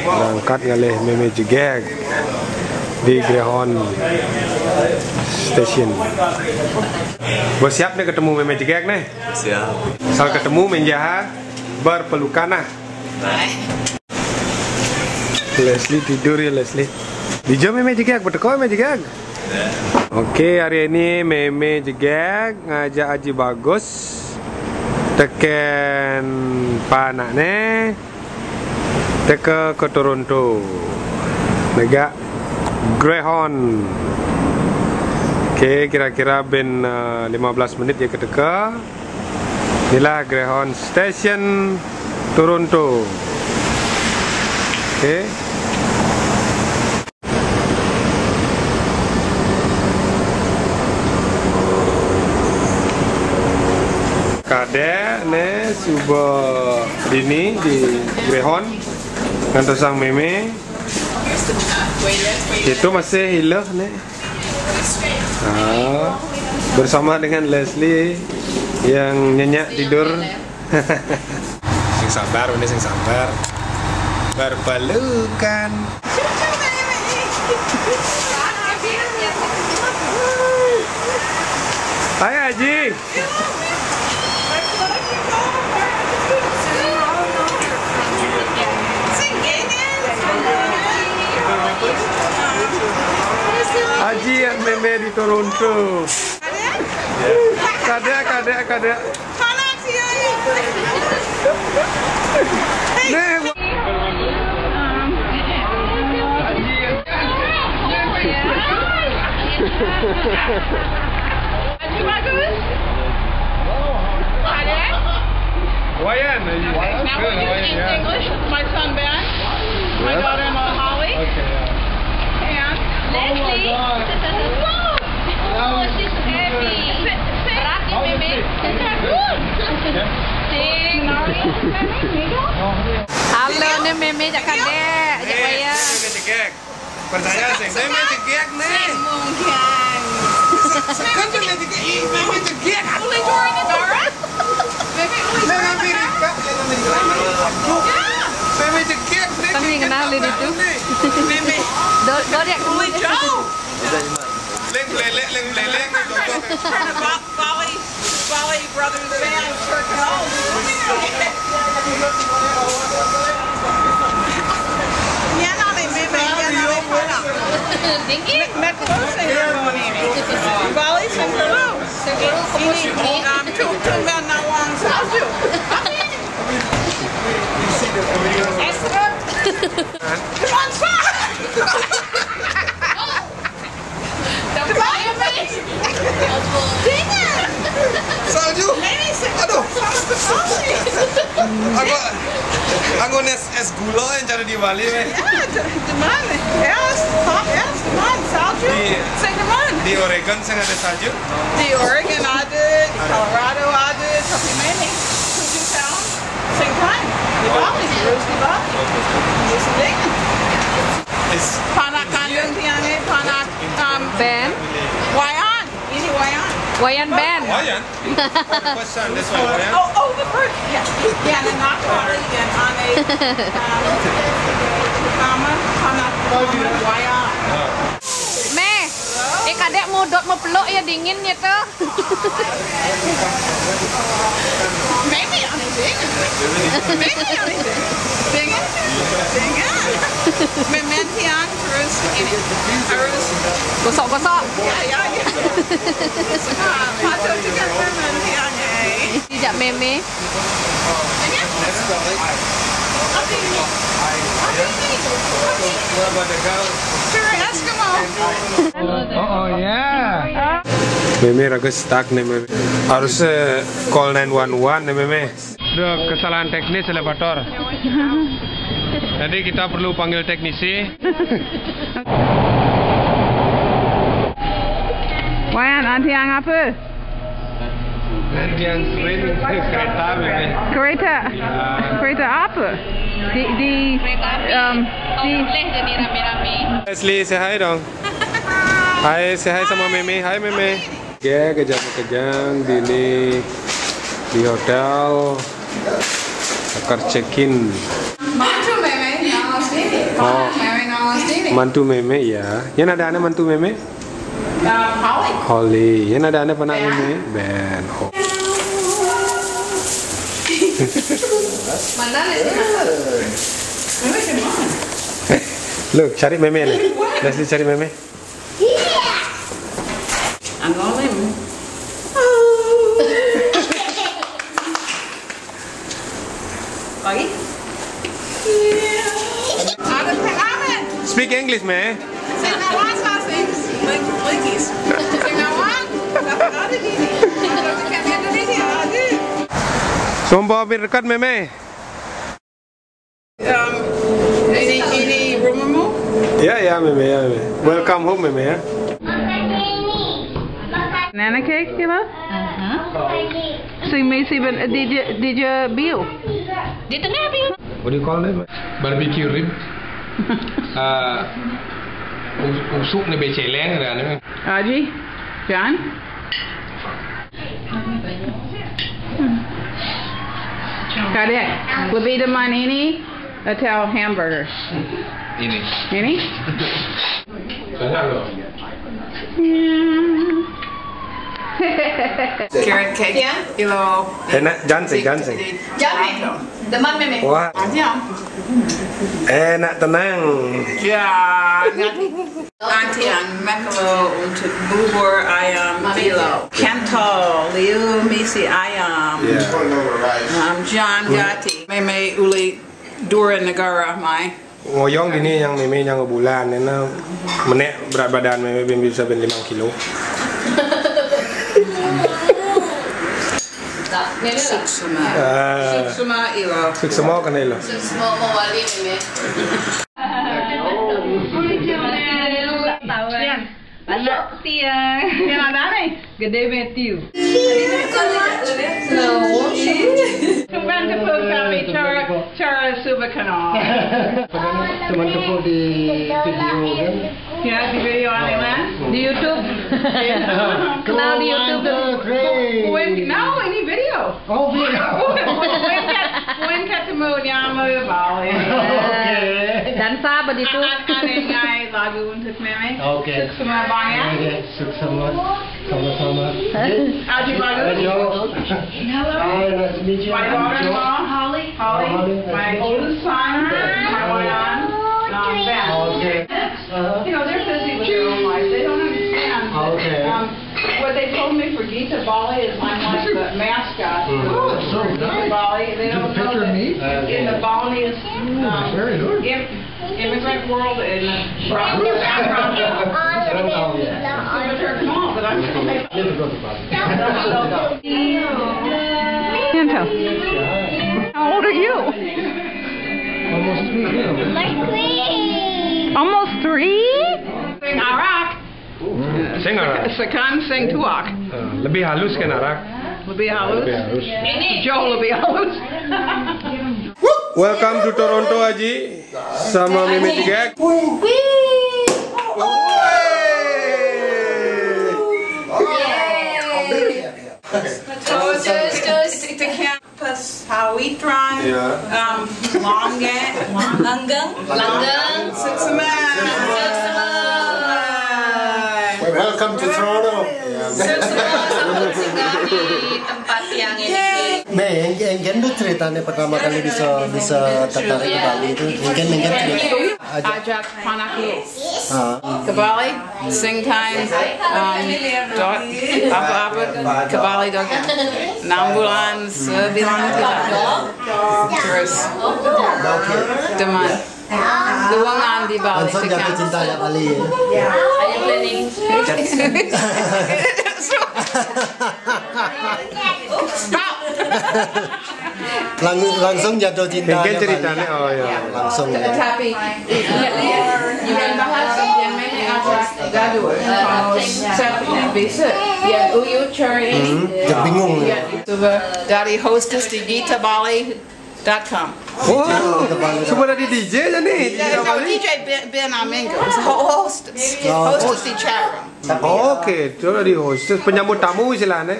berangkat ngalih Meme Jegek di Greyhound Station. Bos siap nih ketemu Meme Jegek nih? Siap. Soal ketemu menjahat berpelukan nah. Leslie tidur ya Leslie. Dijam Meme Jegek, berteko Meme Jegek. Oke, hari ini Meme Jegek ngajak Aji Bagus teken panaknya teke ke Toronto negak Greyhound. Oke, kira-kira ben 15 menit ya keteka. Inilah Greyhound Station Toronto. Oke. Kadek ne suba dini di Greyhound kantor sang Meme itu masih hilang nih. Bersama dengan Leslie yang nyenyak tidur. Sing sabar, ini sing sabar. Berpelukan. Hai Aji. Aji yang Meme di Toronto. Kadek. Aji Bagus. Kadek. Wayan. Now we're doing English. My son Ben. My daughter-in-law Holly. And Leslie. Oh, she's happy. Berarti Meme. Halo nih Meme jak Kadek, jak Wayan. Meme Jegek. Percaya sing Meme Jegek nih. Mungkin. Kan Meme Jegek. Only during the Dora. Meme Amerika. Meme Jegek. Kami kenalin itu. Meme. Dodek kamu jauh. Leng leleng. Bali Brothers Band Church. Ya nanti Meme ya nanti mana? Tinggi. Metode ceremony ini. Bali Sengkuru. Ini tumben nawang salju. Extra. Come on, stop. Salju. Aduh. Aku es gula yang cari di Bali. Ya, teman. Teman. Salju. Teman. Di Oregon saya ada salju. Di Oregon ada, Colorado ada, tapi mana? Puget Sound, same time. Di Bali, terus di Bali. Musim dingin. Panak kandung tiangnya, panak Ben. Wayan, ini Wayan. Wayan Ben. Wayan. First son, this one Wayan. Oh, the first. Yeah, and not Wayan and ane. Nama panak Wayan. Kadek mudot mau peluk ya dingin ya tuh. Meme yang dingin. Dingin. Meme tiang terus ini harus gosok. Ya. Patut juga meme tiang tidak Meme. Oh ya. Meme ragu stuck nih Meme. Harus call 911 nih Meme. Udah kesalahan teknis elevator. Jadi kita perlu panggil teknisi. Wayan, anti yang apa? Nanti yang sering kereta Meme. Kereta apa? Di jadi rame-rame. Leslie, say hi dong. Hai, say hi sama Meme. Hai Meme. Ya, kejang-kejang di hotel. Akar check-in. Mantu Meme, namaste. marrying Alastini. Mantu meme ya. Yan ada mantu meme? Holly. Holly. Yan ada panak meme? Ben. Oh. Mana ni? Meme kemana? Look, cari meme nih. Leslie cari meme. Angolim. Lagi? Ada pengamen. Speak English, me. Sing nawan sing. Lagi. Sing nawan. Dapat ada gini. Ada kan Indonesia ada. Sombo berkat meme. Ini rumahmu? Ya meme ya meme. Welcome home meme ya. Banana cake, you know? So Macy, did you bill? Dito na bill. What do you call it? Barbecue rib. Usuk ni beceleng ada ni. Audrey? John? Kadek, lebih demen ini atau hamburger? Ini. Ini? Banyak loh. Carrot cake. Yeah. Ilo. Enak, janseng. Jangan. Deman meme. Wah. Aja. Enak tenang. Jangan. Auntie ang makalo untuk bubur ayam bilo. Kentol, liu misi ayam. John Gatti. Meme uli dura negara mai. Ngoyong ini yang meme yang bulan, ini menek berat badan meme bisa ben 5 kilo. Suksuma ilo. Suksuma kan ilo. Suksuma mawali meme. Anak siang. Yang ada nih? Gede Matthew. Kembali ke kami cara subkanal. Teman tepuk di video kan? Ya di video apa mas? Di YouTube. Kenal di YouTube. No, ini video. Oh video. When ketemu nyama Bali. Dan sahabat itu. Ada ngai lagu untuk meme. Oke. Semua banyak. Sama-sama. Aji bagus. Hi, nice to meet you. My daughter-in-law, Holly. My oldest son, my one aunt, Ben. Okay. You know, they're busy with their own life. They don't understand. Okay. What they told me for Geeta Bali is I'm like the mascot. Oh, that's so Geeta nice. Bali. They don't know Picture that me? in the Balinese very good. immigrant world in the background. Small, but I'm still making. Pinto. How old are you? Almost 3 years. Almost 3? Sing Arak. Sing Arak. Sekan sing Tuak. Lebih halus kan Arak? Lebih halus. Joe lebih halus. Welcome to Toronto Aji sama Meme Tigak. Terus campus Hawitron. Langgang. Suksuma. Welcome to Toronto. Di tempat yang ini. Mei, Engken tuh ceritanya pertama kali bisa tertarik ke Bali itu. Engken Ajak Panaki ke Bali, sing time, apa ke Bali dok 6 bulan, 9 bulan, terus teman. Luangan di Bali. langsung jatuh cinta ya Bali. Stop. Langsung jatuh cinta. Mungkin ceritanya langsung. Tapi yang bahas yang mana ajak gaduh kalau bisa yang uyu cari bingung. dari hostess di GeetaBali.com. Oh, cuma ada di DJ aja nih. DJ Ben Amingo, hostess di chat room. Oke, itu di hostess penyambut tamu istilahnya.